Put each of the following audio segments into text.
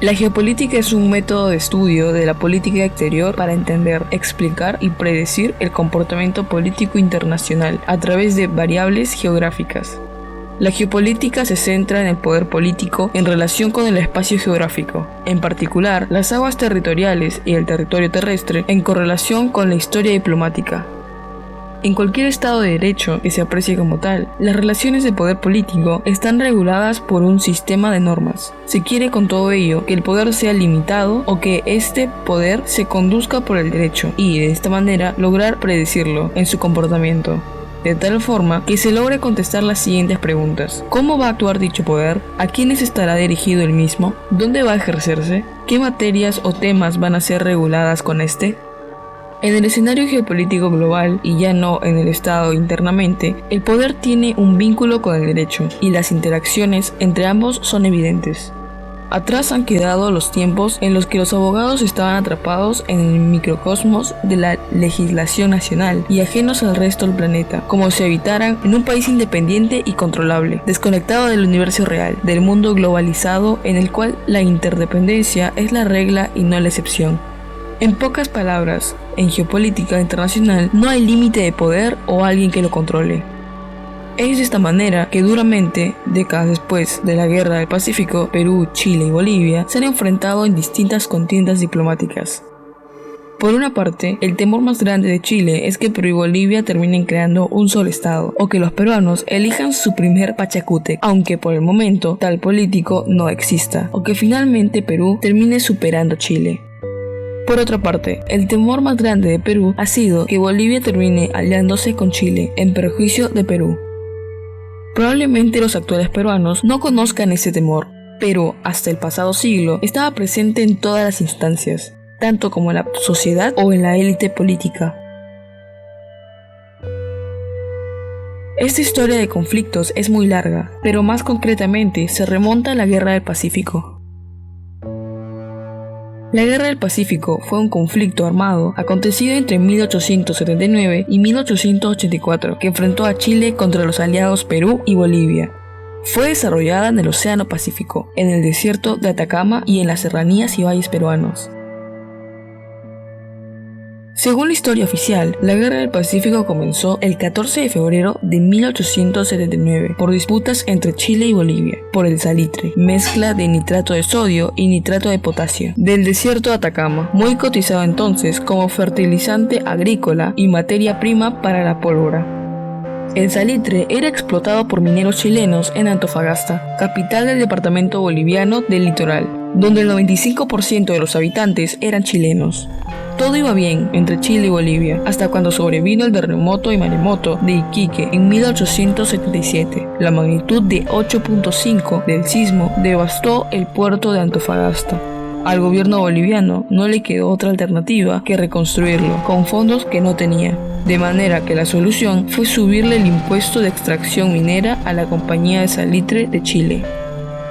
La geopolítica es un método de estudio de la política exterior para entender, explicar y predecir el comportamiento político internacional a través de variables geográficas. La geopolítica se centra en el poder político en relación con el espacio geográfico, en particular las aguas territoriales y el territorio terrestre en correlación con la historia diplomática. En cualquier Estado de Derecho que se aprecie como tal, las relaciones de poder político están reguladas por un sistema de normas. Se quiere con todo ello que el poder sea limitado o que este poder se conduzca por el derecho y, de esta manera, lograr predecirlo en su comportamiento. De tal forma que se logre contestar las siguientes preguntas. ¿Cómo va a actuar dicho poder? ¿A quiénes estará dirigido el mismo? ¿Dónde va a ejercerse? ¿Qué materias o temas van a ser reguladas con este? En el escenario geopolítico global, y ya no en el Estado internamente, el poder tiene un vínculo con el derecho, y las interacciones entre ambos son evidentes. Atrás han quedado los tiempos en los que los abogados estaban atrapados en el microcosmos de la legislación nacional y ajenos al resto del planeta, como si habitaran en un país independiente y controlable, desconectado del universo real, del mundo globalizado en el cual la interdependencia es la regla y no la excepción. En pocas palabras, en geopolítica internacional no hay límite de poder o alguien que lo controle. Es de esta manera que duramente, décadas después de la Guerra del Pacífico, Perú, Chile y Bolivia se han enfrentado en distintas contiendas diplomáticas. Por una parte, el temor más grande de Chile es que Perú y Bolivia terminen creando un solo estado, o que los peruanos elijan su primer Pachacútec, aunque por el momento tal político no exista, o que finalmente Perú termine superando Chile. Por otra parte, el temor más grande de Perú ha sido que Bolivia termine aliándose con Chile, en perjuicio de Perú. Probablemente los actuales peruanos no conozcan ese temor, pero hasta el pasado siglo estaba presente en todas las instancias, tanto como en la sociedad o en la élite política. Esta historia de conflictos es muy larga, pero más concretamente se remonta a la Guerra del Pacífico. La Guerra del Pacífico fue un conflicto armado acontecido entre 1879 y 1884 que enfrentó a Chile contra los aliados Perú y Bolivia. Fue desarrollada en el Océano Pacífico, en el desierto de Atacama y en las serranías y valles peruanos. Según la historia oficial, la Guerra del Pacífico comenzó el 14 de febrero de 1879 por disputas entre Chile y Bolivia por el salitre, mezcla de nitrato de sodio y nitrato de potasio, del desierto de Atacama, muy cotizado entonces como fertilizante agrícola y materia prima para la pólvora. El salitre era explotado por mineros chilenos en Antofagasta, capital del departamento boliviano del Litoral, donde el 95% de los habitantes eran chilenos. Todo iba bien entre Chile y Bolivia, hasta cuando sobrevino el terremoto y maremoto de Iquique en 1877. La magnitud de 8.5 del sismo devastó el puerto de Antofagasta. Al gobierno boliviano no le quedó otra alternativa que reconstruirlo con fondos que no tenía, de manera que la solución fue subirle el impuesto de extracción minera a la Compañía de Salitre de Chile.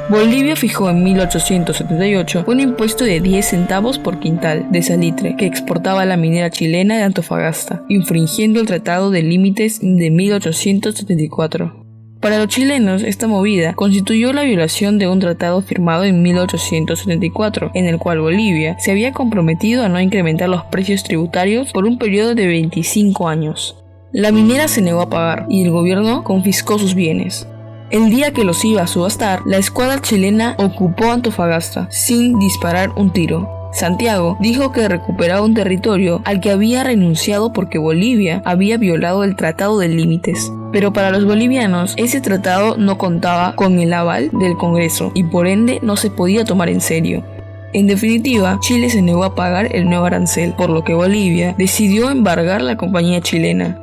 Bolivia fijó en 1878 un impuesto de 10 centavos por quintal de salitre que exportaba la minera chilena de Antofagasta, infringiendo el Tratado de Límites de 1874. Para los chilenos, esta movida constituyó la violación de un tratado firmado en 1874, en el cual Bolivia se había comprometido a no incrementar los precios tributarios por un periodo de 25 años. La minera se negó a pagar y el gobierno confiscó sus bienes. El día que los iba a subastar, la escuadra chilena ocupó Antofagasta sin disparar un tiro. Santiago dijo que recuperaba un territorio al que había renunciado porque Bolivia había violado el Tratado de Límites. Pero para los bolivianos, ese tratado no contaba con el aval del Congreso y por ende no se podía tomar en serio. En definitiva, Chile se negó a pagar el nuevo arancel, por lo que Bolivia decidió embargar la compañía chilena.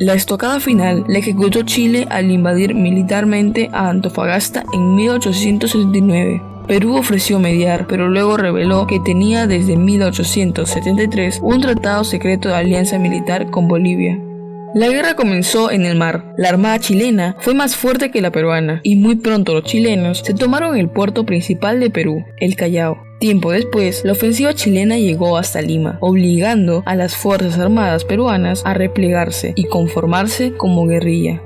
La estocada final la ejecutó Chile al invadir militarmente a Antofagasta en 1879. Perú ofreció mediar, pero luego reveló que tenía desde 1873 un tratado secreto de alianza militar con Bolivia. La guerra comenzó en el mar. La armada chilena fue más fuerte que la peruana, y muy pronto los chilenos se tomaron el puerto principal de Perú, el Callao. Tiempo después, la ofensiva chilena llegó hasta Lima, obligando a las fuerzas armadas peruanas a replegarse y conformarse como guerrilla.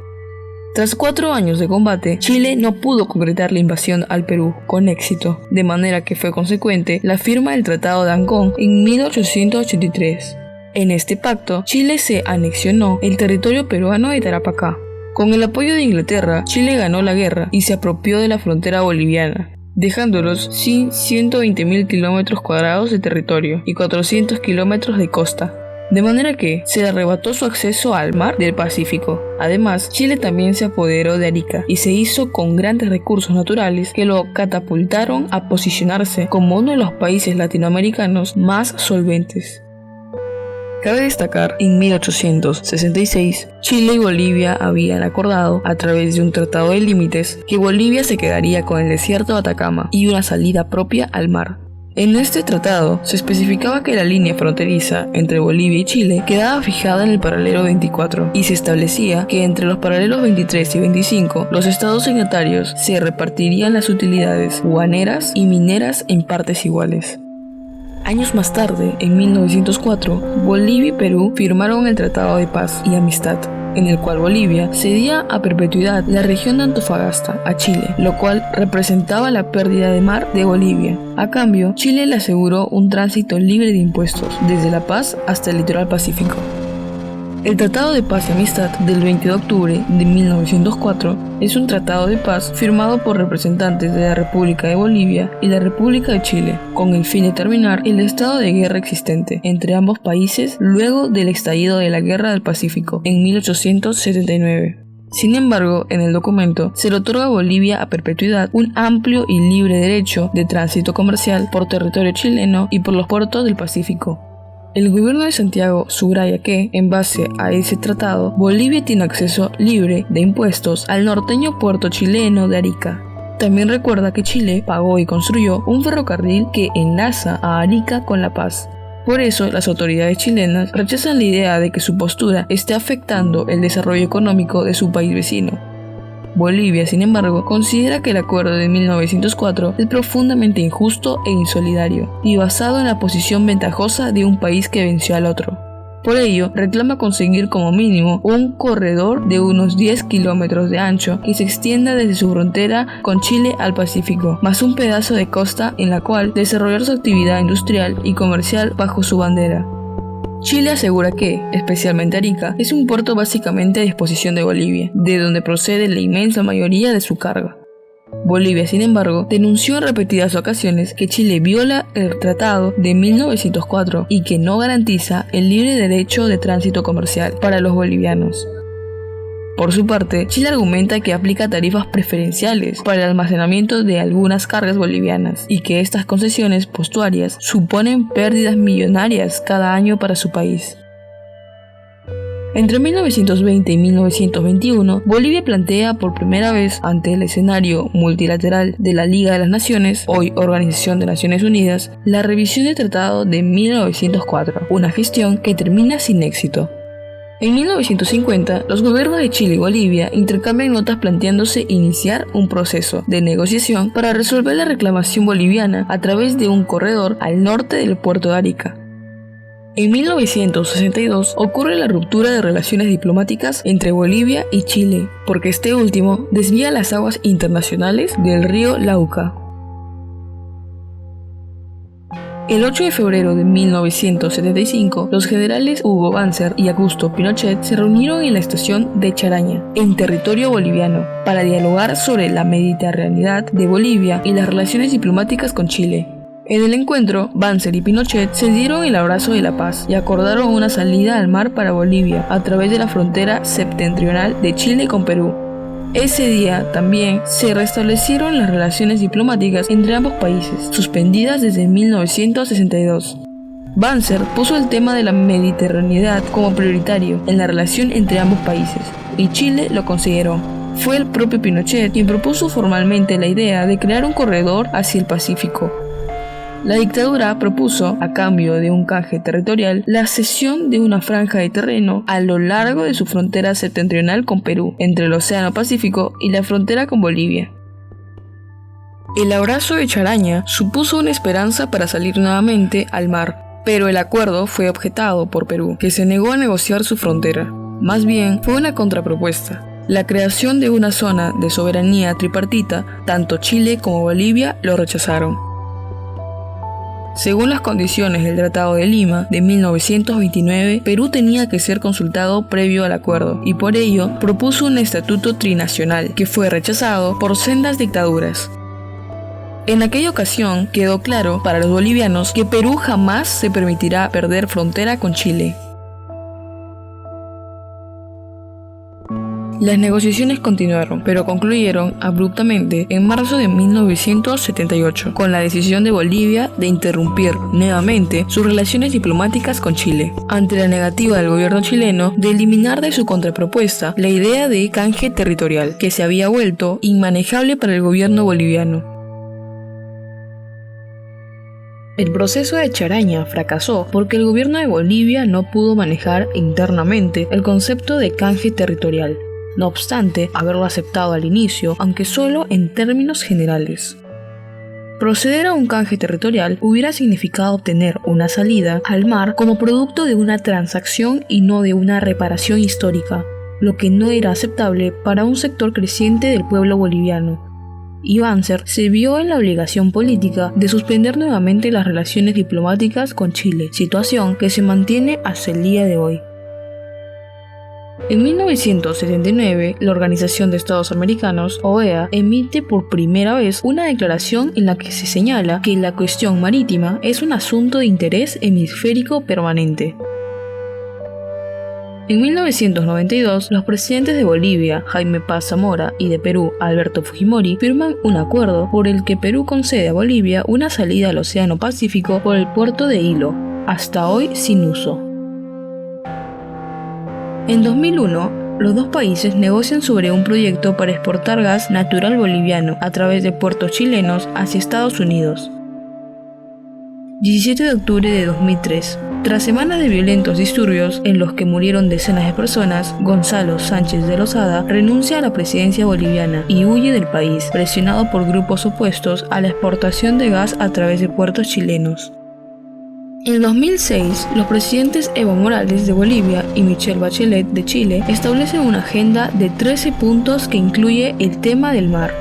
Tras 4 años de combate, Chile no pudo concretar la invasión al Perú con éxito, de manera que fue consecuente la firma del Tratado de Ancón en 1883. En este pacto, Chile se anexionó el territorio peruano de Tarapacá. Con el apoyo de Inglaterra, Chile ganó la guerra y se apropió de la frontera boliviana, dejándolos sin 120.000 kilómetros cuadrados de territorio y 400 kilómetros de costa. De manera que se le arrebató su acceso al mar del Pacífico. Además, Chile también se apoderó de Arica y se hizo con grandes recursos naturales que lo catapultaron a posicionarse como uno de los países latinoamericanos más solventes. Cabe destacar, en 1866, Chile y Bolivia habían acordado, a través de un tratado de límites, que Bolivia se quedaría con el desierto de Atacama y una salida propia al mar. En este tratado se especificaba que la línea fronteriza entre Bolivia y Chile quedaba fijada en el paralelo 24 y se establecía que entre los paralelos 23 y 25 los estados signatarios se repartirían las utilidades guaneras y mineras en partes iguales. Años más tarde, en 1904, Bolivia y Perú firmaron el Tratado de Paz y Amistad, en el cual Bolivia cedía a perpetuidad la región de Antofagasta a Chile, lo cual representaba la pérdida de mar de Bolivia. A cambio, Chile le aseguró un tránsito libre de impuestos desde La Paz hasta el litoral pacífico. El Tratado de Paz y Amistad del 20 de octubre de 1904 es un tratado de paz firmado por representantes de la República de Bolivia y la República de Chile, con el fin de terminar el estado de guerra existente entre ambos países luego del estallido de la Guerra del Pacífico en 1879. Sin embargo, en el documento se le otorga a Bolivia a perpetuidad un amplio y libre derecho de tránsito comercial por territorio chileno y por los puertos del Pacífico. El gobierno de Santiago subraya que, en base a ese tratado, Bolivia tiene acceso libre de impuestos al norteño puerto chileno de Arica. También recuerda que Chile pagó y construyó un ferrocarril que enlaza a Arica con La Paz. Por eso, las autoridades chilenas rechazan la idea de que su postura esté afectando el desarrollo económico de su país vecino. Bolivia, sin embargo, considera que el acuerdo de 1904 es profundamente injusto e insolidario, y basado en la posición ventajosa de un país que venció al otro. Por ello, reclama conseguir como mínimo un corredor de unos 10 kilómetros de ancho que se extienda desde su frontera con Chile al Pacífico, más un pedazo de costa en la cual desarrollar su actividad industrial y comercial bajo su bandera. Chile asegura que, especialmente Arica, es un puerto básicamente a disposición de Bolivia, de donde procede la inmensa mayoría de su carga. Bolivia, sin embargo, denunció en repetidas ocasiones que Chile viola el tratado de 1904 y que no garantiza el libre derecho de tránsito comercial para los bolivianos. Por su parte, Chile argumenta que aplica tarifas preferenciales para el almacenamiento de algunas cargas bolivianas y que estas concesiones portuarias suponen pérdidas millonarias cada año para su país. Entre 1920 y 1921, Bolivia plantea por primera vez ante el escenario multilateral de la Liga de las Naciones, hoy Organización de Naciones Unidas, la revisión del Tratado de 1904, una gestión que termina sin éxito. En 1950, los gobiernos de Chile y Bolivia intercambian notas planteándose iniciar un proceso de negociación para resolver la reclamación boliviana a través de un corredor al norte del puerto de Arica. En 1962 ocurre la ruptura de relaciones diplomáticas entre Bolivia y Chile, porque este último desvía las aguas internacionales del río Lauca. El 8 de febrero de 1975, los generales Hugo Banzer y Augusto Pinochet se reunieron en la estación de Charaña, en territorio boliviano, para dialogar sobre la mediterraneidad de Bolivia y las relaciones diplomáticas con Chile. En el encuentro, Banzer y Pinochet se dieron el abrazo de la paz y acordaron una salida al mar para Bolivia a través de la frontera septentrional de Chile con Perú. Ese día también se restablecieron las relaciones diplomáticas entre ambos países, suspendidas desde 1962. Banzer puso el tema de la mediterraneidad como prioritario en la relación entre ambos países, y Chile lo consideró. Fue el propio Pinochet quien propuso formalmente la idea de crear un corredor hacia el Pacífico. La dictadura propuso, a cambio de un canje territorial, la cesión de una franja de terreno a lo largo de su frontera septentrional con Perú, entre el Océano Pacífico y la frontera con Bolivia. El abrazo de Charaña supuso una esperanza para salir nuevamente al mar, pero el acuerdo fue objetado por Perú, que se negó a negociar su frontera. Más bien, fue una contrapropuesta. La creación de una zona de soberanía tripartita, tanto Chile como Bolivia lo rechazaron. Según las condiciones del Tratado de Lima de 1929, Perú tenía que ser consultado previo al acuerdo y por ello propuso un estatuto trinacional que fue rechazado por sendas dictaduras. En aquella ocasión quedó claro para los bolivianos que Perú jamás se permitirá perder frontera con Chile. Las negociaciones continuaron, pero concluyeron abruptamente en marzo de 1978, con la decisión de Bolivia de interrumpir nuevamente sus relaciones diplomáticas con Chile, ante la negativa del gobierno chileno de eliminar de su contrapropuesta la idea de canje territorial, que se había vuelto inmanejable para el gobierno boliviano. El proceso de Charaña fracasó porque el gobierno de Bolivia no pudo manejar internamente el concepto de canje territorial, no obstante haberlo aceptado al inicio, aunque solo en términos generales. Proceder a un canje territorial hubiera significado obtener una salida al mar como producto de una transacción y no de una reparación histórica, lo que no era aceptable para un sector creciente del pueblo boliviano. Y Banzer se vio en la obligación política de suspender nuevamente las relaciones diplomáticas con Chile, situación que se mantiene hasta el día de hoy. En 1979, la Organización de Estados Americanos, OEA, emite por primera vez una declaración en la que se señala que la cuestión marítima es un asunto de interés hemisférico permanente. En 1992, los presidentes de Bolivia, Jaime Paz Zamora, y de Perú, Alberto Fujimori, firman un acuerdo por el que Perú concede a Bolivia una salida al Océano Pacífico por el puerto de Hilo, hasta hoy sin uso. En 2001, los dos países negocian sobre un proyecto para exportar gas natural boliviano a través de puertos chilenos hacia Estados Unidos. 17 de octubre de 2003. Tras semanas de violentos disturbios en los que murieron decenas de personas, Gonzalo Sánchez de Lozada renuncia a la presidencia boliviana y huye del país, presionado por grupos opuestos a la exportación de gas a través de puertos chilenos. En 2006, los presidentes Evo Morales de Bolivia y Michelle Bachelet de Chile establecen una agenda de 13 puntos que incluye el tema del mar.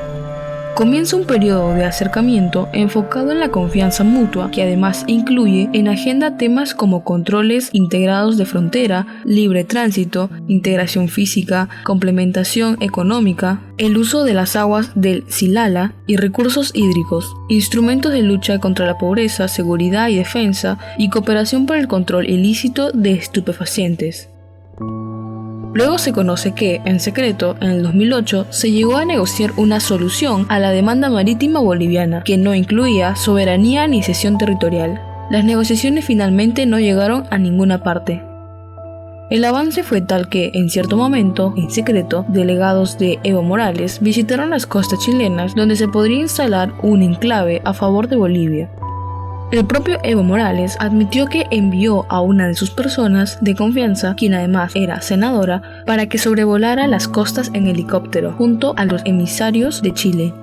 Comienza un periodo de acercamiento enfocado en la confianza mutua, que además incluye en agenda temas como controles integrados de frontera, libre tránsito, integración física, complementación económica, el uso de las aguas del Silala y recursos hídricos, instrumentos de lucha contra la pobreza, seguridad y defensa, y cooperación para el control ilícito de estupefacientes. Luego se conoce que, en secreto, en el 2008 se llegó a negociar una solución a la demanda marítima boliviana, que no incluía soberanía ni cesión territorial. Las negociaciones finalmente no llegaron a ninguna parte. El avance fue tal que, en cierto momento, en secreto, delegados de Evo Morales visitaron las costas chilenas donde se podría instalar un enclave a favor de Bolivia. El propio Evo Morales admitió que envió a una de sus personas de confianza, quien además era senadora, para que sobrevolara las costas en helicóptero, junto a los emisarios de Chile.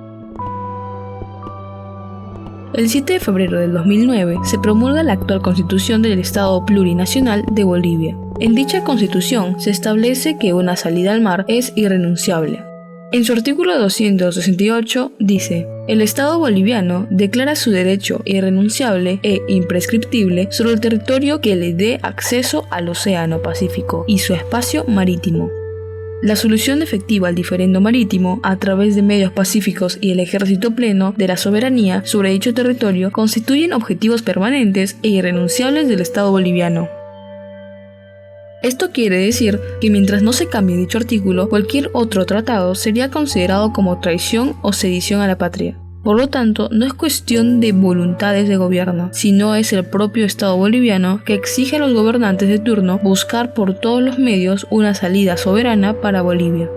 El 7 de febrero del 2009 se promulga la actual Constitución del Estado Plurinacional de Bolivia. En dicha Constitución se establece que una salida al mar es irrenunciable. En su artículo 268 dice: el Estado boliviano declara su derecho irrenunciable e imprescriptible sobre el territorio que le dé acceso al Océano Pacífico y su espacio marítimo. La solución efectiva al diferendo marítimo, a través de medios pacíficos y el ejercicio pleno de la soberanía sobre dicho territorio, constituyen objetivos permanentes e irrenunciables del Estado boliviano. Esto quiere decir que mientras no se cambie dicho artículo, cualquier otro tratado sería considerado como traición o sedición a la patria. Por lo tanto, no es cuestión de voluntades de gobierno, sino es el propio Estado boliviano que exige a los gobernantes de turno buscar por todos los medios una salida soberana para Bolivia.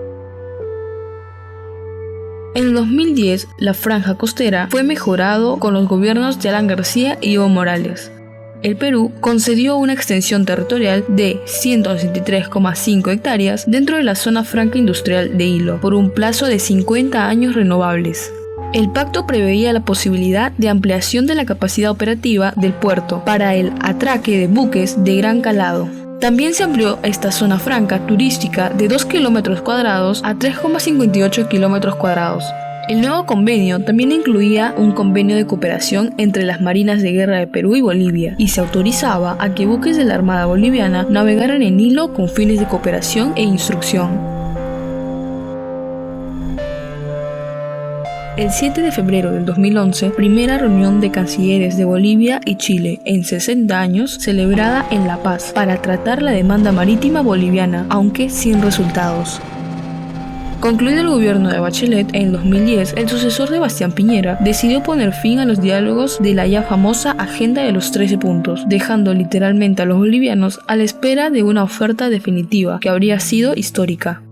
En el 2010, la franja costera fue mejorado con los gobiernos de Alan García y Evo Morales. El Perú concedió una extensión territorial de 163,5 hectáreas dentro de la zona franca industrial de Hilo por un plazo de 50 años renovables. El pacto preveía la posibilidad de ampliación de la capacidad operativa del puerto para el atraque de buques de gran calado. También se amplió esta zona franca turística de 2 km² a 3,58 km². El nuevo convenio también incluía un convenio de cooperación entre las marinas de guerra de Perú y Bolivia, y se autorizaba a que buques de la Armada Boliviana navegaran en hilo con fines de cooperación e instrucción. El 7 de febrero del 2011, primera reunión de cancilleres de Bolivia y Chile en 60 años, celebrada en La Paz, para tratar la demanda marítima boliviana, aunque sin resultados. Concluido el gobierno de Bachelet, en 2010, el sucesor de Bastián Piñera decidió poner fin a los diálogos de la ya famosa Agenda de los 13 puntos, dejando literalmente a los bolivianos a la espera de una oferta definitiva que habría sido histórica.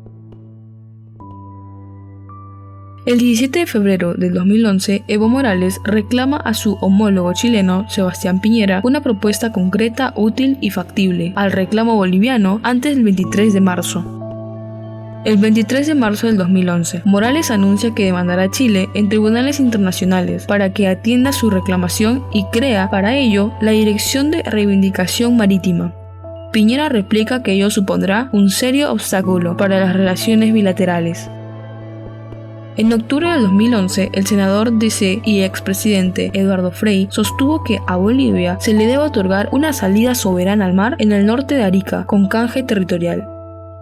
El 17 de febrero del 2011, Evo Morales reclama a su homólogo chileno, Sebastián Piñera, una propuesta concreta, útil y factible al reclamo boliviano antes del 23 de marzo. El 23 de marzo del 2011, Morales anuncia que demandará a Chile en tribunales internacionales para que atienda su reclamación y crea, para ello, la Dirección de Reivindicación Marítima. Piñera replica que ello supondrá un serio obstáculo para las relaciones bilaterales. En octubre del 2011, el senador DC y expresidente Eduardo Frei sostuvo que a Bolivia se le debe otorgar una salida soberana al mar en el norte de Arica, con canje territorial.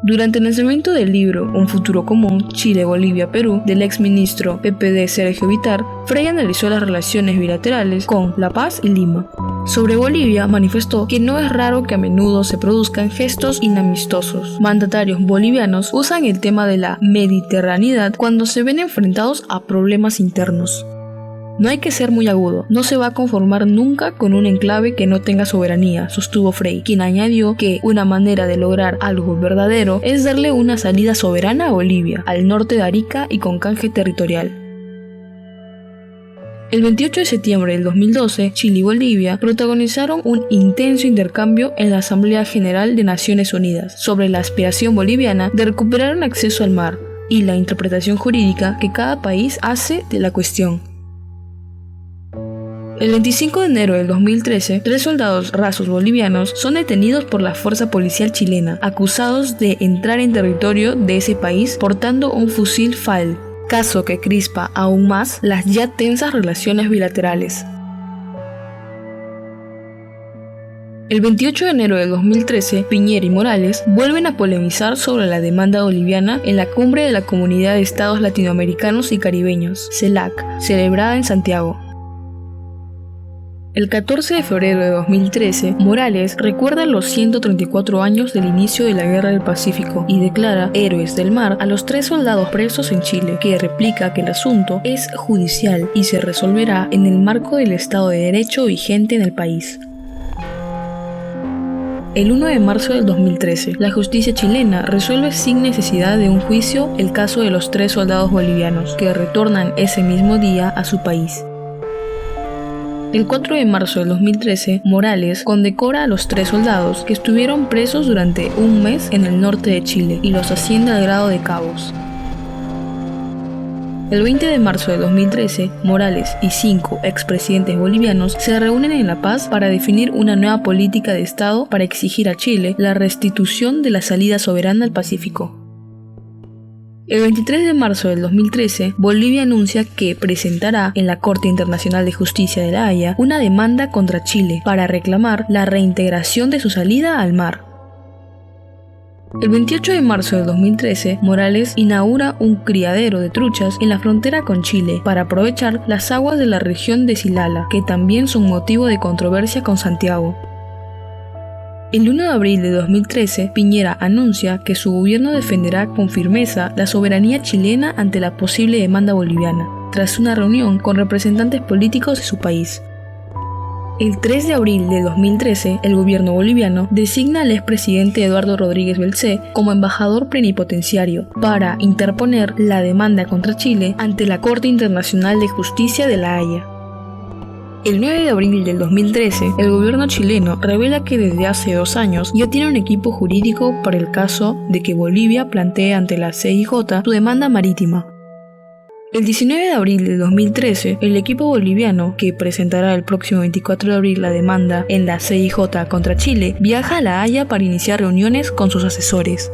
Durante el lanzamiento del libro Un futuro común, Chile, Bolivia, Perú, del exministro PPD Sergio Vittar, Frei analizó las relaciones bilaterales con La Paz y Lima. Sobre Bolivia, manifestó que no es raro que a menudo se produzcan gestos inamistosos. Mandatarios bolivianos usan el tema de la mediterraneidad cuando se ven enfrentados a problemas internos. No hay que ser muy agudo, no se va a conformar nunca con un enclave que no tenga soberanía, sostuvo Frei, quien añadió que una manera de lograr algo verdadero es darle una salida soberana a Bolivia, al norte de Arica y con canje territorial. El 28 de septiembre del 2012, Chile y Bolivia protagonizaron un intenso intercambio en la Asamblea General de Naciones Unidas sobre la aspiración boliviana de recuperar un acceso al mar y la interpretación jurídica que cada país hace de la cuestión. El 25 de enero del 2013, 3 soldados rasos bolivianos son detenidos por la fuerza policial chilena, acusados de entrar en territorio de ese país portando un fusil FAL, caso que crispa aún más las ya tensas relaciones bilaterales. El 28 de enero de 2013, Piñera y Morales vuelven a polemizar sobre la demanda boliviana en la cumbre de la Comunidad de Estados Latinoamericanos y Caribeños, CELAC, celebrada en Santiago. El 14 de febrero de 2013, Morales recuerda los 134 años del inicio de la Guerra del Pacífico y declara héroes del mar a los 3 soldados presos en Chile, que replica que el asunto es judicial y se resolverá en el marco del Estado de Derecho vigente en el país. El 1 de marzo del 2013, la justicia chilena resuelve sin necesidad de un juicio el caso de los 3 soldados bolivianos, que retornan ese mismo día a su país. El 4 de marzo del 2013, Morales condecora a los 3 soldados que estuvieron presos durante un mes en el norte de Chile y los asciende al grado de cabos. El 20 de marzo de 2013, Morales y 5 expresidentes bolivianos se reúnen en La Paz para definir una nueva política de Estado para exigir a Chile la restitución de la salida soberana al Pacífico. El 23 de marzo del 2013, Bolivia anuncia que presentará en la Corte Internacional de Justicia de La Haya una demanda contra Chile para reclamar la reintegración de su salida al mar. El 28 de marzo del 2013, Morales inaugura un criadero de truchas en la frontera con Chile para aprovechar las aguas de la región de Silala, que también son motivo de controversia con Santiago. El 1 de abril de 2013, Piñera anuncia que su gobierno defenderá con firmeza la soberanía chilena ante la posible demanda boliviana, tras una reunión con representantes políticos de su país. El 3 de abril de 2013, el gobierno boliviano designa al expresidente Eduardo Rodríguez Belcé como embajador plenipotenciario para interponer la demanda contra Chile ante la Corte Internacional de Justicia de La Haya. El 9 de abril del 2013, el gobierno chileno revela que desde hace 2 años ya tiene un equipo jurídico para el caso de que Bolivia plantee ante la CIJ su demanda marítima. El 19 de abril de 2013, el equipo boliviano, que presentará el próximo 24 de abril la demanda en la CIJ contra Chile, viaja a La Haya para iniciar reuniones con sus asesores.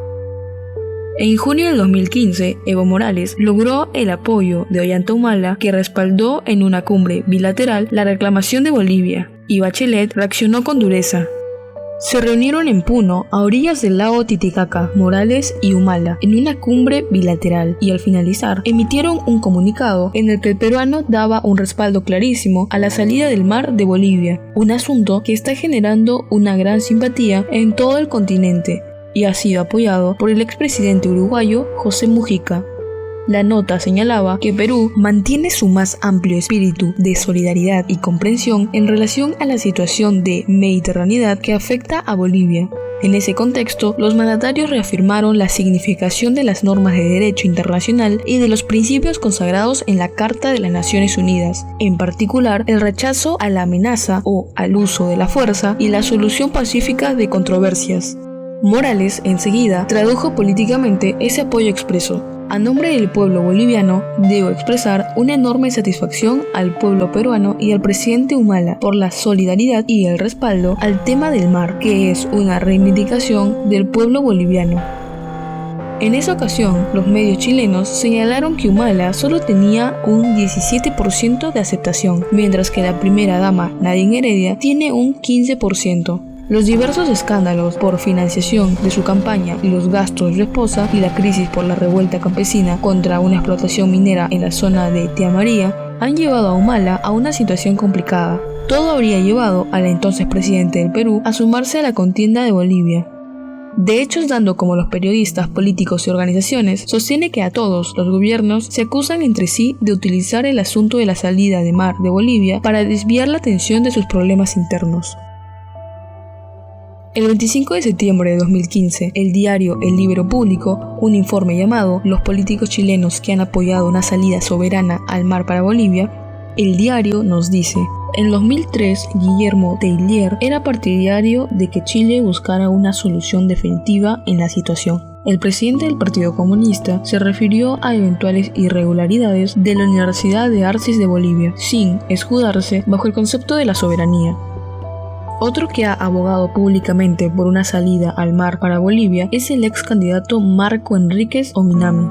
En junio del 2015, Evo Morales logró el apoyo de Ollanta Humala, que respaldó en una cumbre bilateral la reclamación de Bolivia, y Bachelet reaccionó con dureza. Se reunieron en Puno, a orillas del lago Titicaca, Morales y Humala, en una cumbre bilateral, y al finalizar, emitieron un comunicado en el que el peruano daba un respaldo clarísimo a la salida del mar de Bolivia, un asunto que está generando una gran simpatía en todo el continente, y ha sido apoyado por el expresidente uruguayo José Mujica. La nota señalaba que Perú mantiene su más amplio espíritu de solidaridad y comprensión en relación a la situación de mediterraneidad que afecta a Bolivia. En ese contexto, los mandatarios reafirmaron la significación de las normas de derecho internacional y de los principios consagrados en la Carta de las Naciones Unidas, en particular el rechazo a la amenaza o al uso de la fuerza y la solución pacífica de controversias. Morales, enseguida, tradujo políticamente ese apoyo expreso. A nombre del pueblo boliviano, debo expresar una enorme satisfacción al pueblo peruano y al presidente Humala por la solidaridad y el respaldo al tema del mar, que es una reivindicación del pueblo boliviano. En esa ocasión, los medios chilenos señalaron que Humala solo tenía un 17% de aceptación, mientras que la primera dama, Nadine Heredia, tiene un 15%. Los diversos escándalos por financiación de su campaña y los gastos de su esposa y la crisis por la revuelta campesina contra una explotación minera en la zona de Tía María han llevado a Humala a una situación complicada. Todo habría llevado al entonces presidente del Perú a sumarse a la contienda de Bolivia. De hecho, dando como los periodistas, políticos y organizaciones, sostiene que a todos los gobiernos se acusan entre sí de utilizar el asunto de la salida de mar de Bolivia para desviar la atención de sus problemas internos. El 25 de septiembre de 2015, el diario El Libro publicó un informe llamado «Los políticos chilenos que han apoyado una salida soberana al mar para Bolivia». El diario nos dice: en 2003, Guillermo Teillier era partidario de que Chile buscara una solución definitiva en la situación. El presidente del Partido Comunista se refirió a eventuales irregularidades de la Universidad de Arcis de Bolivia, sin escudarse bajo el concepto de la soberanía. Otro que ha abogado públicamente por una salida al mar para Bolivia es el ex candidato Marco Enríquez Ominami.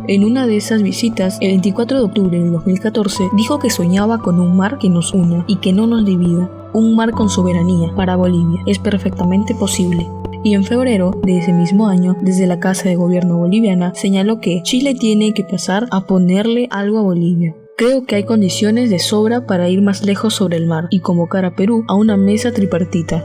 En una de esas visitas, el 24 de octubre de 2014, dijo que soñaba con un mar que nos una y que no nos divida. Un mar con soberanía para Bolivia es perfectamente posible. Y en febrero de ese mismo año, desde la Casa de Gobierno boliviana, señaló que Chile tiene que pasar a ponerle algo a Bolivia. Creo que hay condiciones de sobra para ir más lejos sobre el mar y convocar a Perú a una mesa tripartita.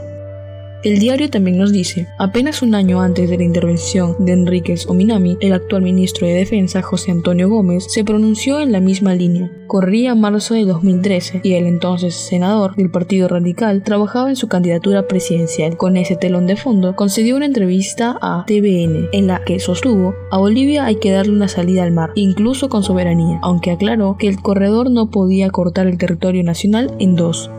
El diario también nos dice: apenas un año antes de la intervención de Enríquez Ominami, el actual ministro de Defensa, José Antonio Gómez, se pronunció en la misma línea. Corría marzo de 2013 y el entonces senador del Partido Radical trabajaba en su candidatura presidencial. Con ese telón de fondo, concedió una entrevista a TVN en la que sostuvo: a Bolivia hay que darle una salida al mar, incluso con soberanía, aunque aclaró que el corredor no podía cortar el territorio nacional en dos.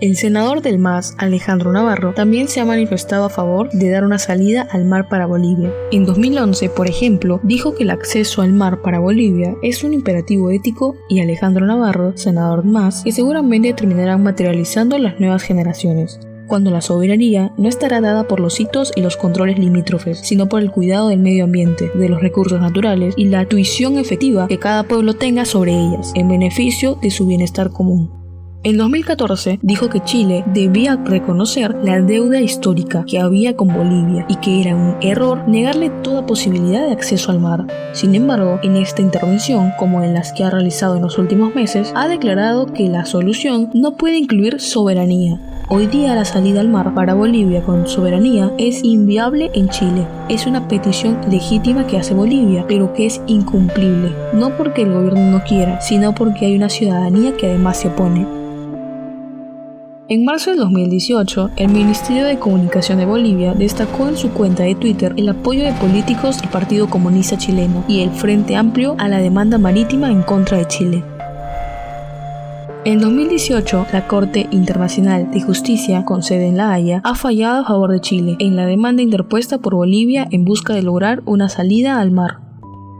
El senador del MAS, Alejandro Navarro, también se ha manifestado a favor de dar una salida al mar para Bolivia. En 2011, por ejemplo, dijo que el acceso al mar para Bolivia es un imperativo ético, y Alejandro Navarro, senador del MAS, que seguramente terminarán materializando las nuevas generaciones, cuando la soberanía no estará dada por los hitos y los controles limítrofes, sino por el cuidado del medio ambiente, de los recursos naturales y la tuición efectiva que cada pueblo tenga sobre ellas, en beneficio de su bienestar común. En 2014 dijo que Chile debía reconocer la deuda histórica que había con Bolivia y que era un error negarle toda posibilidad de acceso al mar. Sin embargo, en esta intervención, como en las que ha realizado en los últimos meses, ha declarado que la solución no puede incluir soberanía. Hoy día la salida al mar para Bolivia con soberanía es inviable en Chile. Es una petición legítima que hace Bolivia, pero que es incumplible, no porque el gobierno no quiera, sino porque hay una ciudadanía que además se opone. En marzo de 2018, el Ministerio de Comunicación de Bolivia destacó en su cuenta de Twitter el apoyo de políticos del Partido Comunista Chileno y el Frente Amplio a la demanda marítima en contra de Chile. En 2018, la Corte Internacional de Justicia, con sede en La Haya, ha fallado a favor de Chile en la demanda interpuesta por Bolivia en busca de lograr una salida al mar.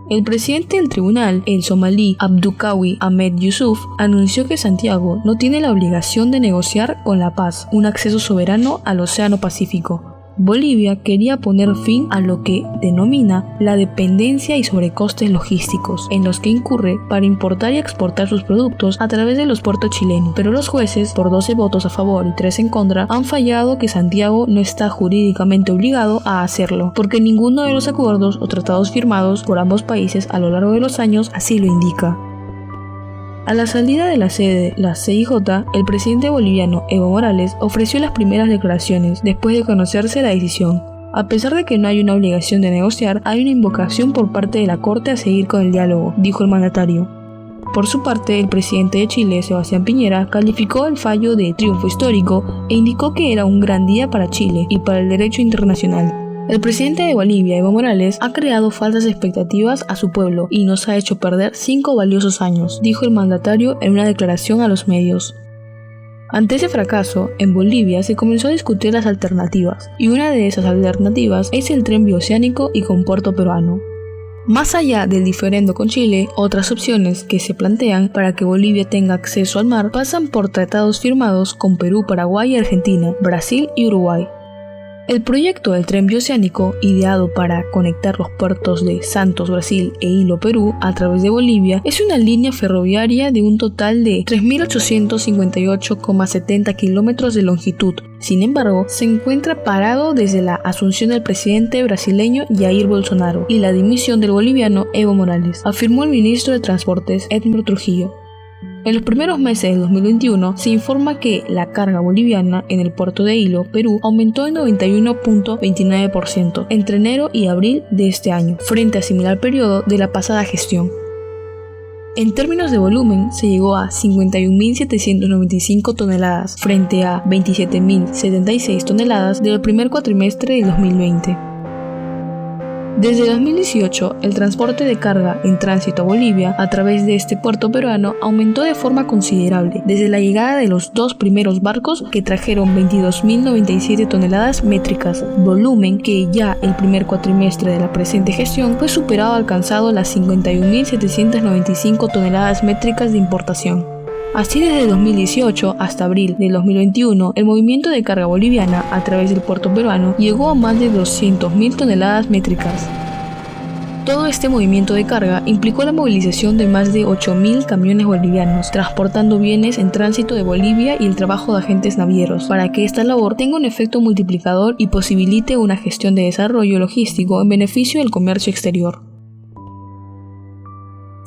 El presidente del tribunal, el somalí Abdulkawi Ahmed Yusuf, anunció que Santiago no tiene la obligación de negociar con La Paz un acceso soberano al Océano Pacífico. Bolivia quería poner fin a lo que denomina la dependencia y sobrecostes logísticos en los que incurre para importar y exportar sus productos a través de los puertos chilenos, pero los jueces, por 12 votos a favor y 3 en contra, han fallado que Santiago no está jurídicamente obligado a hacerlo, porque ninguno de los acuerdos o tratados firmados por ambos países a lo largo de los años así lo indica. A la salida de la sede, la CIJ, el presidente boliviano Evo Morales ofreció las primeras declaraciones después de conocerse la decisión. A pesar de que no hay una obligación de negociar, hay una invocación por parte de la Corte a seguir con el diálogo, dijo el mandatario. Por su parte, el presidente de Chile, Sebastián Piñera, calificó el fallo de triunfo histórico e indicó que era un gran día para Chile y para el derecho internacional. El presidente de Bolivia, Evo Morales, ha creado falsas expectativas a su pueblo y nos ha hecho perder 5 valiosos años, dijo el mandatario en una declaración a los medios. Ante ese fracaso, en Bolivia se comenzó a discutir las alternativas, y una de esas alternativas es el tren bioceánico y con puerto peruano. Más allá del diferendo con Chile, otras opciones que se plantean para que Bolivia tenga acceso al mar pasan por tratados firmados con Perú, Paraguay, Argentina, Brasil y Uruguay. El proyecto del tren bioceánico, ideado para conectar los puertos de Santos, Brasil e Hilo, Perú, a través de Bolivia, es una línea ferroviaria de un total de 3.858,70 kilómetros de longitud. Sin embargo, se encuentra parado desde la asunción del presidente brasileño Jair Bolsonaro y la dimisión del boliviano Evo Morales, afirmó el ministro de Transportes Edmundo Trujillo. En los primeros meses del 2021 se informa que la carga boliviana en el puerto de Hilo, Perú, aumentó en 91.29% entre enero y abril de este año, frente al similar periodo de la pasada gestión. En términos de volumen, se llegó a 51.795 toneladas, frente a 27.076 toneladas del primer cuatrimestre del 2020. Desde 2018, el transporte de carga en tránsito a Bolivia a través de este puerto peruano aumentó de forma considerable, desde la llegada de los 2 primeros barcos que trajeron 22.097 toneladas métricas, volumen que ya el primer cuatrimestre de la presente gestión fue superado alcanzado las 51.795 toneladas métricas de importación. Así, desde 2018 hasta abril de 2021, el movimiento de carga boliviana a través del puerto peruano llegó a más de 200.000 toneladas métricas. Todo este movimiento de carga implicó la movilización de más de 8.000 camiones bolivianos, transportando bienes en tránsito de Bolivia y el trabajo de agentes navieros, para que esta labor tenga un efecto multiplicador y posibilite una gestión de desarrollo logístico en beneficio del comercio exterior.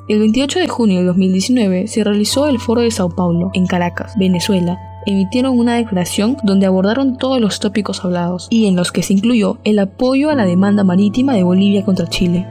El 28 de junio de 2019 se realizó el Foro de Sao Paulo, en Caracas, Venezuela. Emitieron una declaración donde abordaron todos los tópicos hablados y en los que se incluyó el apoyo a la demanda marítima de Bolivia contra Chile.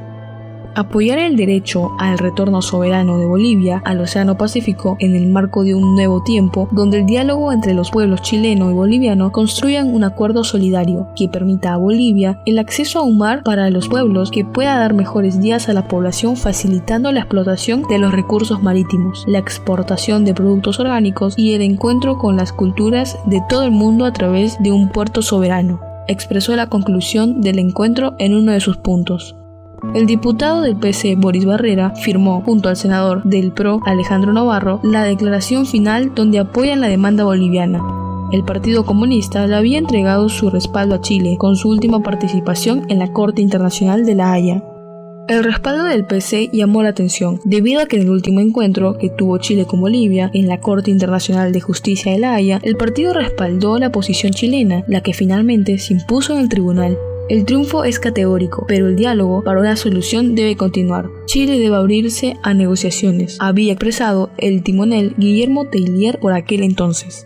Apoyar el derecho al retorno soberano de Bolivia al Océano Pacífico en el marco de un nuevo tiempo donde el diálogo entre los pueblos chileno y boliviano construyan un acuerdo solidario que permita a Bolivia el acceso a un mar para los pueblos, que pueda dar mejores días a la población facilitando la explotación de los recursos marítimos, la exportación de productos orgánicos y el encuentro con las culturas de todo el mundo a través de un puerto soberano, expresó la conclusión del encuentro en uno de sus puntos. El diputado del PC Boris Barrera firmó, junto al senador del PRO Alejandro Navarro, la declaración final donde apoyan la demanda boliviana. El Partido Comunista le había entregado su respaldo a Chile con su última participación en la Corte Internacional de La Haya. El respaldo del PC llamó la atención, debido a que en el último encuentro que tuvo Chile con Bolivia en la Corte Internacional de Justicia de La Haya, el partido respaldó la posición chilena, la que finalmente se impuso en el tribunal. El triunfo es categórico, pero el diálogo para una solución debe continuar. Chile debe abrirse a negociaciones, había expresado el timonel Guillermo Teillier por aquel entonces.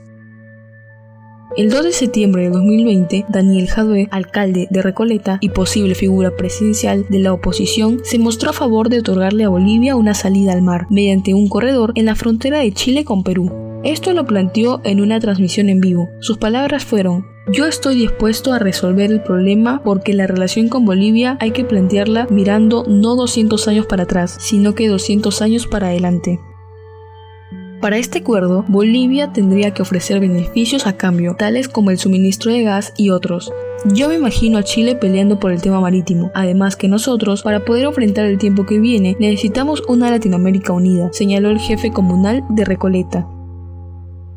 El 2 de septiembre de 2020, Daniel Jadue, alcalde de Recoleta y posible figura presidencial de la oposición, se mostró a favor de otorgarle a Bolivia una salida al mar, mediante un corredor en la frontera de Chile con Perú. Esto lo planteó en una transmisión en vivo. Sus palabras fueron: "Yo estoy dispuesto a resolver el problema porque la relación con Bolivia hay que plantearla mirando no 200 años para atrás, sino que 200 años para adelante". Para este acuerdo, Bolivia tendría que ofrecer beneficios a cambio, tales como el suministro de gas y otros. Yo me imagino a Chile peleando por el tema marítimo, además que nosotros, para poder enfrentar el tiempo que viene, necesitamos una Latinoamérica unida, señaló el jefe comunal de Recoleta.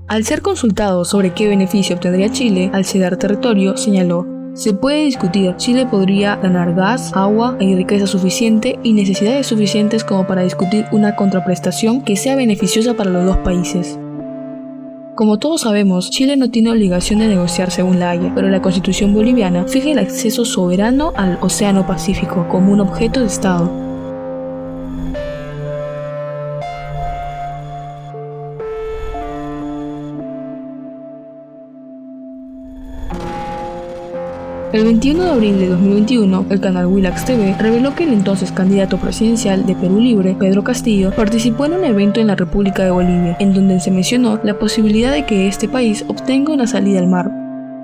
Al ser consultado sobre qué beneficio obtendría Chile al ceder territorio, señaló: se puede discutir, Chile podría ganar gas, agua y riqueza suficiente y necesidades suficientes como para discutir una contraprestación que sea beneficiosa para los dos países. Como todos sabemos, Chile no tiene obligación de negociar según la Haya, pero la Constitución boliviana fija el acceso soberano al Océano Pacífico como un objeto de Estado. El 21 de abril de 2021, el canal Willax TV reveló que el entonces candidato presidencial de Perú Libre, Pedro Castillo, participó en un evento en la República de Bolivia, en donde se mencionó la posibilidad de que este país obtenga una salida al mar.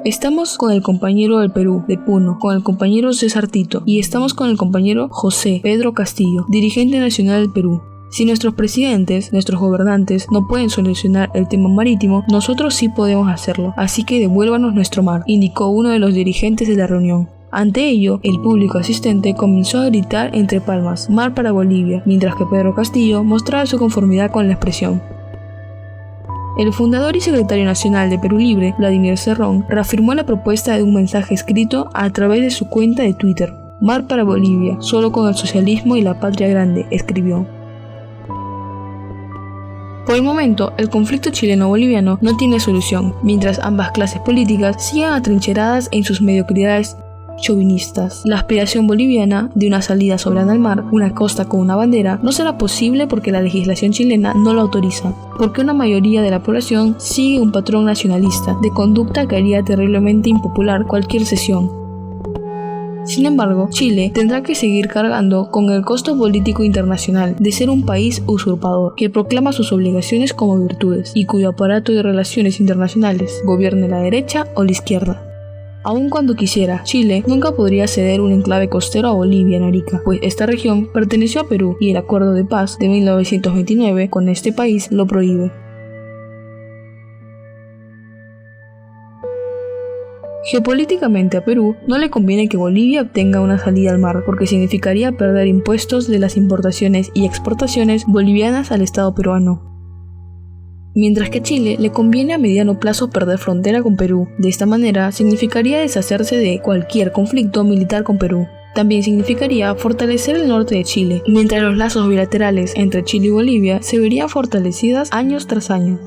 Estamos con el compañero del Perú, de Puno, con el compañero César Tito, y estamos con el compañero José Pedro Castillo, dirigente nacional del Perú. Si nuestros presidentes, nuestros gobernantes, no pueden solucionar el tema marítimo, nosotros sí podemos hacerlo, así que devuélvanos nuestro mar, indicó uno de los dirigentes de la reunión. Ante ello, el público asistente comenzó a gritar entre palmas: mar para Bolivia, mientras que Pedro Castillo mostraba su conformidad con la expresión. El fundador y secretario nacional de Perú Libre, Vladimir Cerrón, reafirmó la propuesta de un mensaje escrito a través de su cuenta de Twitter. Mar para Bolivia, solo con el socialismo y la patria grande, escribió. Por el momento, el conflicto chileno-boliviano no tiene solución, mientras ambas clases políticas sigan atrincheradas en sus mediocridades chauvinistas. La aspiración boliviana de una salida soberana al mar, una costa con una bandera, no será posible porque la legislación chilena no lo autoriza, porque una mayoría de la población sigue un patrón nacionalista de conducta que haría terriblemente impopular cualquier cesión. Sin embargo, Chile tendrá que seguir cargando con el costo político internacional de ser un país usurpador, que proclama sus obligaciones como virtudes y cuyo aparato de relaciones internacionales gobierne la derecha o la izquierda. Aun cuando quisiera, Chile nunca podría ceder un enclave costero a Bolivia en Arica, pues esta región perteneció a Perú y el Acuerdo de Paz de 1929 con este país lo prohíbe. Geopolíticamente a Perú no le conviene que Bolivia obtenga una salida al mar, porque significaría perder impuestos de las importaciones y exportaciones bolivianas al Estado peruano. Mientras que a Chile le conviene a mediano plazo perder frontera con Perú. De esta manera significaría deshacerse de cualquier conflicto militar con Perú. También significaría fortalecer el norte de Chile, mientras los lazos bilaterales entre Chile y Bolivia se verían fortalecidas años tras año.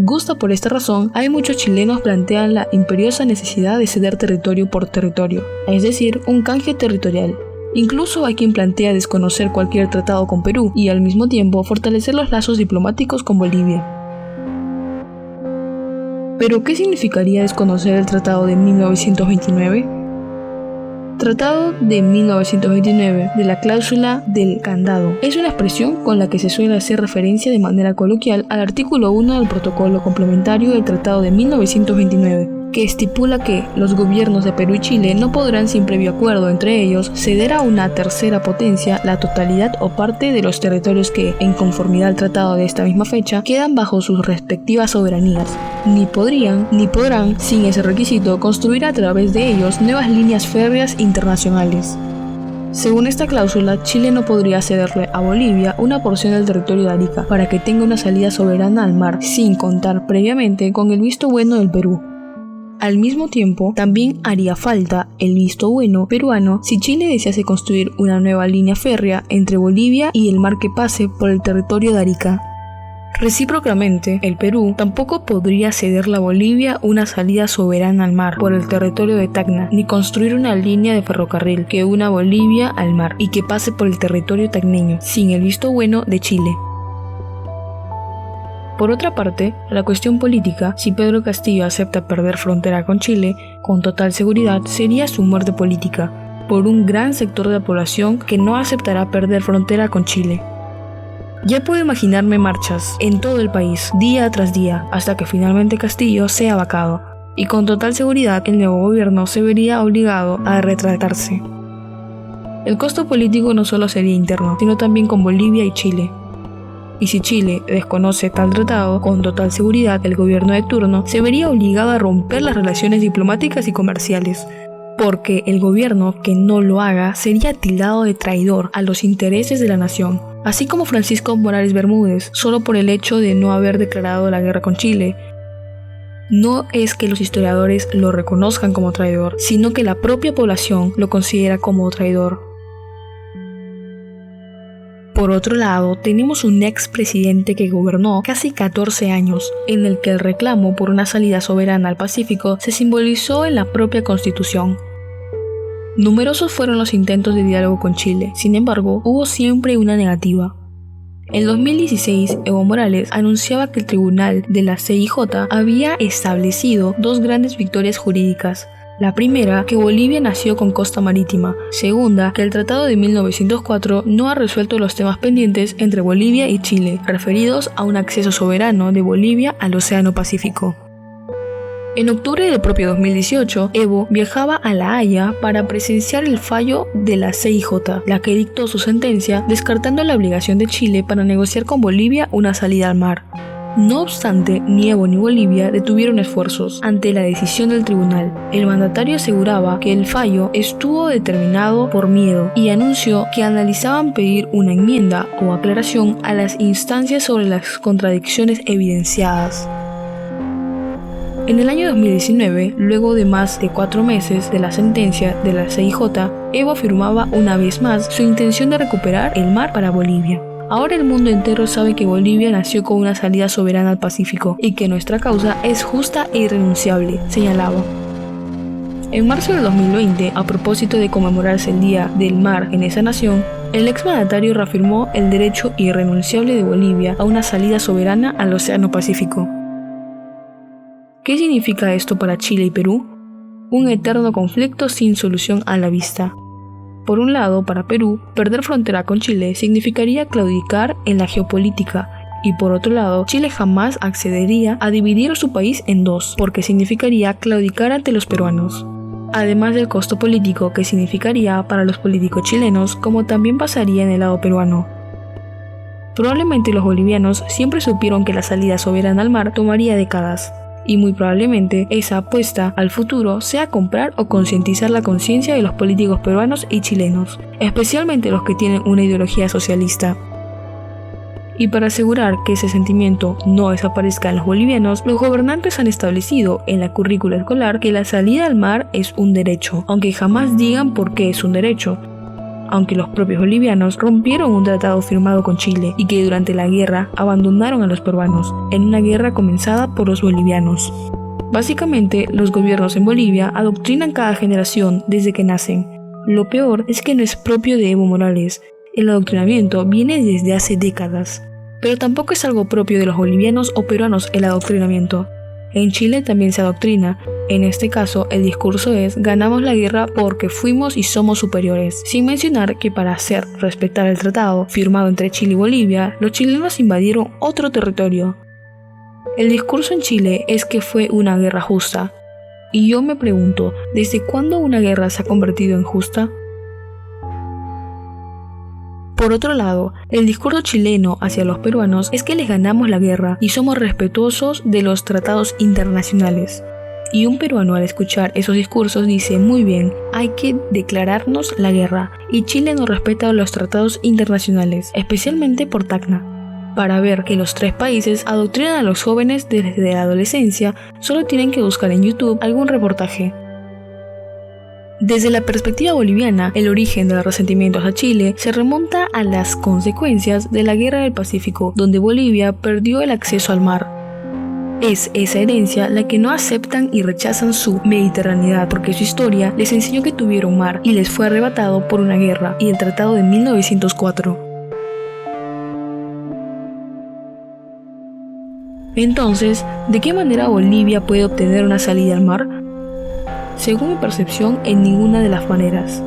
Justo por esta razón, hay muchos chilenos plantean la imperiosa necesidad de ceder territorio por territorio, es decir, un canje territorial. Incluso hay quien plantea desconocer cualquier tratado con Perú y al mismo tiempo fortalecer los lazos diplomáticos con Bolivia. ¿Pero qué significaría desconocer el Tratado de 1929? Tratado de 1929 de la cláusula del candado es una expresión con la que se suele hacer referencia de manera coloquial al artículo 1 del protocolo complementario del Tratado de 1929, que estipula que los gobiernos de Perú y Chile no podrán, sin previo acuerdo entre ellos, ceder a una tercera potencia la totalidad o parte de los territorios que, en conformidad al tratado de esta misma fecha, quedan bajo sus respectivas soberanías. Ni podrían, ni podrán, sin ese requisito, construir a través de ellos nuevas líneas férreas internacionales. Según esta cláusula, Chile no podría cederle a Bolivia una porción del territorio de Arica para que tenga una salida soberana al mar, sin contar previamente con el visto bueno del Perú. Al mismo tiempo, también haría falta el visto bueno peruano si Chile desease construir una nueva línea férrea entre Bolivia y el mar que pase por el territorio de Arica. Recíprocamente, el Perú tampoco podría cederle a Bolivia una salida soberana al mar por el territorio de Tacna, ni construir una línea de ferrocarril que una Bolivia al mar y que pase por el territorio tacneño, sin el visto bueno de Chile. Por otra parte, la cuestión política, si Pedro Castillo acepta perder frontera con Chile, con total seguridad sería su muerte política, por un gran sector de la población que no aceptará perder frontera con Chile. Ya puedo imaginarme marchas en todo el país, día tras día, hasta que finalmente Castillo sea vacado, y con total seguridad el nuevo gobierno se vería obligado a retractarse. El costo político no solo sería interno, sino también con Bolivia y Chile. Y si Chile desconoce tal tratado, con total seguridad el gobierno de turno se vería obligado a romper las relaciones diplomáticas y comerciales, porque el gobierno que no lo haga sería tildado de traidor a los intereses de la nación, así como Francisco Morales Bermúdez, solo por el hecho de no haber declarado la guerra con Chile. No es que los historiadores lo reconozcan como traidor, sino que la propia población lo considera como traidor. Por otro lado, tenemos un expresidente que gobernó casi 14 años, en el que el reclamo por una salida soberana al Pacífico se simbolizó en la propia Constitución. Numerosos fueron los intentos de diálogo con Chile, sin embargo, hubo siempre una negativa. En 2016, Evo Morales anunciaba que el tribunal de la CIJ había establecido dos grandes victorias jurídicas. La primera, que Bolivia nació con costa marítima. Segunda, que el Tratado de 1904 no ha resuelto los temas pendientes entre Bolivia y Chile, referidos a un acceso soberano de Bolivia al Océano Pacífico. En octubre del propio 2018, Evo viajaba a La Haya para presenciar el fallo de la CIJ, la que dictó su sentencia descartando la obligación de Chile para negociar con Bolivia una salida al mar. No obstante, ni Evo ni Bolivia detuvieron esfuerzos ante la decisión del tribunal. El mandatario aseguraba que el fallo estuvo determinado por miedo y anunció que analizaban pedir una enmienda o aclaración a las instancias sobre las contradicciones evidenciadas. En el año 2019, luego de más de 4 meses de la sentencia de la CIJ, Evo afirmaba una vez más su intención de recuperar el mar para Bolivia. Ahora el mundo entero sabe que Bolivia nació con una salida soberana al Pacífico y que nuestra causa es justa e irrenunciable, señalaba. En marzo del 2020, a propósito de conmemorarse el Día del Mar en esa nación, el exmandatario reafirmó el derecho irrenunciable de Bolivia a una salida soberana al Océano Pacífico. ¿Qué significa esto para Chile y Perú? Un eterno conflicto sin solución a la vista. Por un lado, para Perú, perder frontera con Chile significaría claudicar en la geopolítica, y por otro lado, Chile jamás accedería a dividir su país en dos, porque significaría claudicar ante los peruanos. Además del costo político que significaría para los políticos chilenos, como también pasaría en el lado peruano. Probablemente los bolivianos siempre supieron que la salida soberana al mar tomaría décadas. Y muy probablemente esa apuesta al futuro sea comprar o concientizar la conciencia de los políticos peruanos y chilenos, especialmente los que tienen una ideología socialista. Y para asegurar que ese sentimiento no desaparezca en los bolivianos, los gobernantes han establecido en la currícula escolar que la salida al mar es un derecho, aunque jamás digan por qué es un derecho. Aunque los propios bolivianos rompieron un tratado firmado con Chile y que durante la guerra abandonaron a los peruanos, en una guerra comenzada por los bolivianos. Básicamente, los gobiernos en Bolivia adoctrinan cada generación desde que nacen. Lo peor es que no es propio de Evo Morales, el adoctrinamiento viene desde hace décadas. Pero tampoco es algo propio de los bolivianos o peruanos el adoctrinamiento. En Chile también se adoctrina. En este caso, el discurso es: ganamos la guerra porque fuimos y somos superiores. Sin mencionar que para hacer respetar el tratado firmado entre Chile y Bolivia, los chilenos invadieron otro territorio. El discurso en Chile es que fue una guerra justa. Y yo me pregunto, ¿desde cuándo una guerra se ha convertido en justa? Por otro lado, el discurso chileno hacia los peruanos es que les ganamos la guerra y somos respetuosos de los tratados internacionales. Y un peruano al escuchar esos discursos dice: muy bien, hay que declararnos la guerra, y Chile no respeta los tratados internacionales, especialmente por Tacna. Para ver que los tres países adoctrinan a los jóvenes desde la adolescencia, solo tienen que buscar en YouTube algún reportaje. Desde la perspectiva boliviana, el origen de los resentimientos a Chile se remonta a las consecuencias de la Guerra del Pacífico, donde Bolivia perdió el acceso al mar. Es esa herencia la que no aceptan y rechazan su mediterraneidad, porque su historia les enseñó que tuvieron mar y les fue arrebatado por una guerra y el Tratado de 1904. Entonces, ¿de qué manera Bolivia puede obtener una salida al mar? Según mi percepción, en ninguna de las maneras.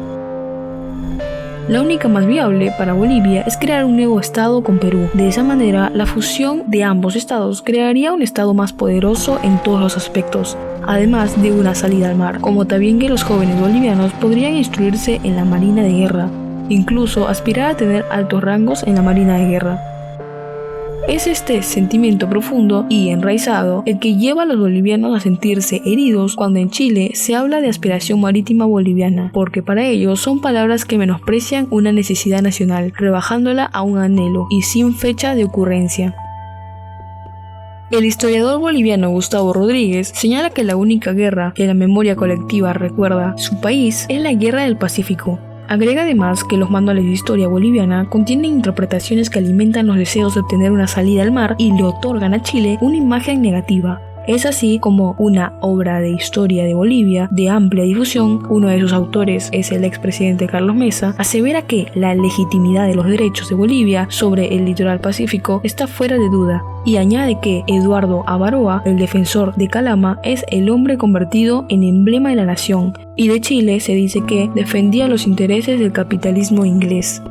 La única más viable para Bolivia es crear un nuevo estado con Perú. De esa manera, la fusión de ambos estados crearía un estado más poderoso en todos los aspectos, además de una salida al mar, como también que los jóvenes bolivianos podrían instruirse en la marina de guerra. incluso aspiraba a tener altos rangos en la Marina de Guerra. Es este sentimiento profundo y enraizado el que lleva a los bolivianos a sentirse heridos cuando en Chile se habla de aspiración marítima boliviana, porque para ellos son palabras que menosprecian una necesidad nacional, rebajándola a un anhelo y sin fecha de ocurrencia. El historiador boliviano Gustavo Rodríguez señala que la única guerra que la memoria colectiva recuerda su país es la Guerra del Pacífico. Agrega además que los manuales de historia boliviana contienen interpretaciones que alimentan los deseos de obtener una salida al mar y le otorgan a Chile una imagen negativa. Es así como una obra de historia de Bolivia de amplia difusión, uno de sus autores es el expresidente Carlos Mesa, asevera que la legitimidad de los derechos de Bolivia sobre el litoral pacífico está fuera de duda, y añade que Eduardo Avaroa, el defensor de Calama, es el hombre convertido en emblema de la nación, y de Chile se dice que defendía los intereses del capitalismo inglés.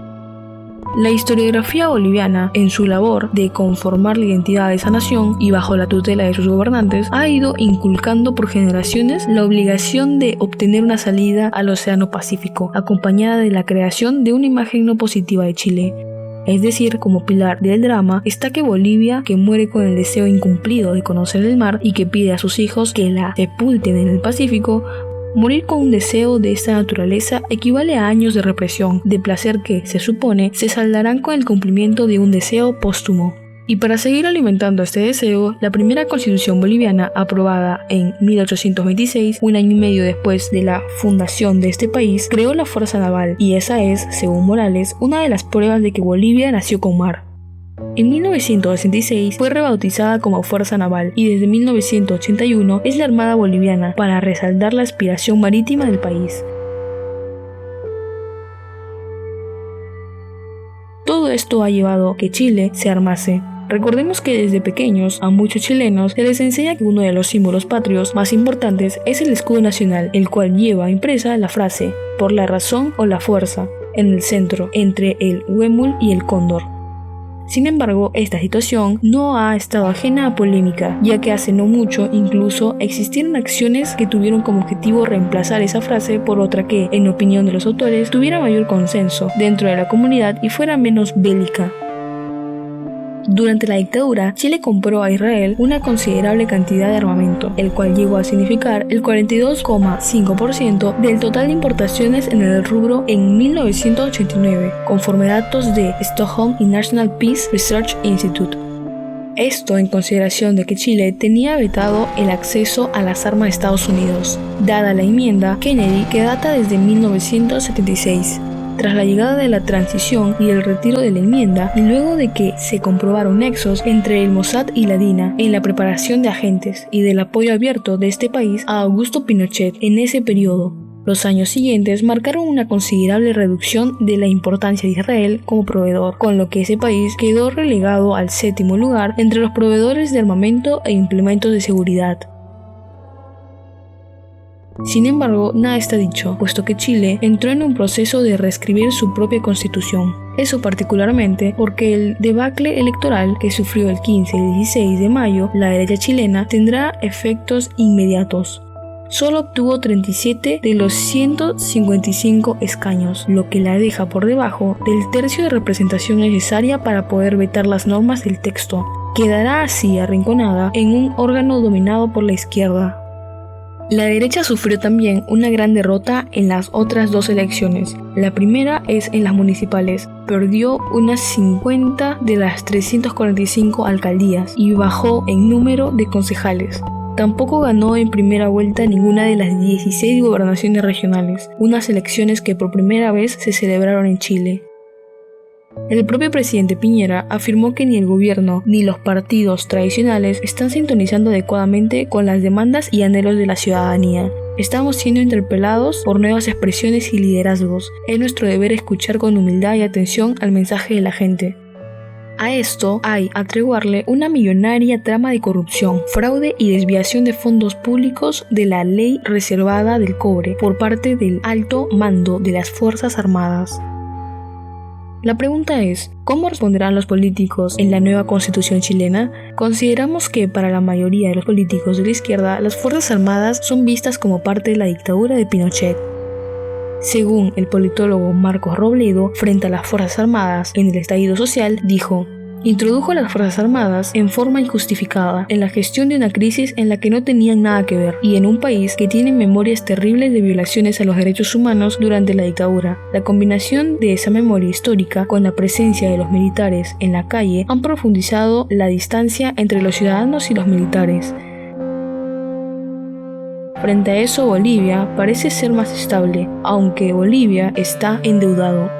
La historiografía boliviana, en su labor de conformar la identidad de esa nación y bajo la tutela de sus gobernantes, ha ido inculcando por generaciones la obligación de obtener una salida al Océano Pacífico, acompañada de la creación de una imagen no positiva de Chile. Es decir, como pilar del drama está que Bolivia, que muere con el deseo incumplido de conocer el mar y que pide a sus hijos que la sepulten en el Pacífico, morir con un deseo de esta naturaleza equivale a años de represión, de placer que, se supone, se saldarán con el cumplimiento de un deseo póstumo. Y para seguir alimentando este deseo, la primera constitución boliviana, aprobada en 1826, un año y medio después de la fundación de este país, creó la Fuerza Naval, y esa es, según Morales, una de las pruebas de que Bolivia nació con mar. En 1966 fue rebautizada como Fuerza Naval y desde 1981 es la Armada Boliviana para resaltar la aspiración marítima del país. Todo esto ha llevado a que Chile se armase. Recordemos que desde pequeños a muchos chilenos se les enseña que uno de los símbolos patrios más importantes es el escudo nacional, el cual lleva impresa la frase "por la razón o la fuerza" en el centro, entre el huemul y el cóndor. Sin embargo, esta situación no ha estado ajena a polémica, ya que hace no mucho incluso existieron acciones que tuvieron como objetivo reemplazar esa frase por otra que, en opinión de los autores, tuviera mayor consenso dentro de la comunidad y fuera menos bélica. Durante la dictadura, Chile compró a Israel una considerable cantidad de armamento, el cual llegó a significar el 42,5% del total de importaciones en el rubro en 1989, conforme datos de Stockholm y National Peace Research Institute. Esto en consideración de que Chile tenía vetado el acceso a las armas de Estados Unidos, dada la enmienda Kennedy que data desde 1976. Tras la llegada de la transición y el retiro de la enmienda, y luego de que se comprobaron nexos entre el Mossad y la DINA en la preparación de agentes y del apoyo abierto de este país a Augusto Pinochet en ese periodo, los años siguientes marcaron una considerable reducción de la importancia de Israel como proveedor, con lo que ese país quedó relegado al 7º lugar entre los proveedores de armamento e implementos de seguridad. Sin embargo, nada está dicho, puesto que Chile entró en un proceso de reescribir su propia constitución. Eso particularmente porque el debacle electoral que sufrió el 15 y 16 de mayo la derecha chilena tendrá efectos inmediatos. Solo obtuvo 37 de los 155 escaños, lo que la deja por debajo del tercio de representación necesaria para poder vetar las normas del texto. Quedará así arrinconada en un órgano dominado por la izquierda. La derecha sufrió también una gran derrota en las otras dos elecciones. La primera es en las municipales. Perdió unas 50 de las 345 alcaldías y bajó en número de concejales. Tampoco ganó en primera vuelta ninguna de las 16 gobernaciones regionales, unas elecciones que por primera vez se celebraron en Chile. El propio presidente Piñera afirmó que ni el gobierno ni los partidos tradicionales están sintonizando adecuadamente con las demandas y anhelos de la ciudadanía. Estamos siendo interpelados por nuevas expresiones y liderazgos. Es nuestro deber escuchar con humildad y atención al mensaje de la gente. A esto hay atribuirle una millonaria trama de corrupción, fraude y desviación de fondos públicos de la ley reservada del cobre por parte del alto mando de las Fuerzas Armadas. La pregunta es, ¿cómo responderán los políticos en la nueva constitución chilena? Consideramos que para la mayoría de los políticos de la izquierda, las Fuerzas Armadas son vistas como parte de la dictadura de Pinochet. Según el politólogo Marcos Robledo, frente a las Fuerzas Armadas en el estallido social, dijo: introdujo a las Fuerzas Armadas en forma injustificada en la gestión de una crisis en la que no tenían nada que ver y en un país que tiene memorias terribles de violaciones a los derechos humanos durante la dictadura. La combinación de esa memoria histórica con la presencia de los militares en la calle han profundizado la distancia entre los ciudadanos y los militares. Frente a eso, Bolivia parece ser más estable, aunque Bolivia está endeudado.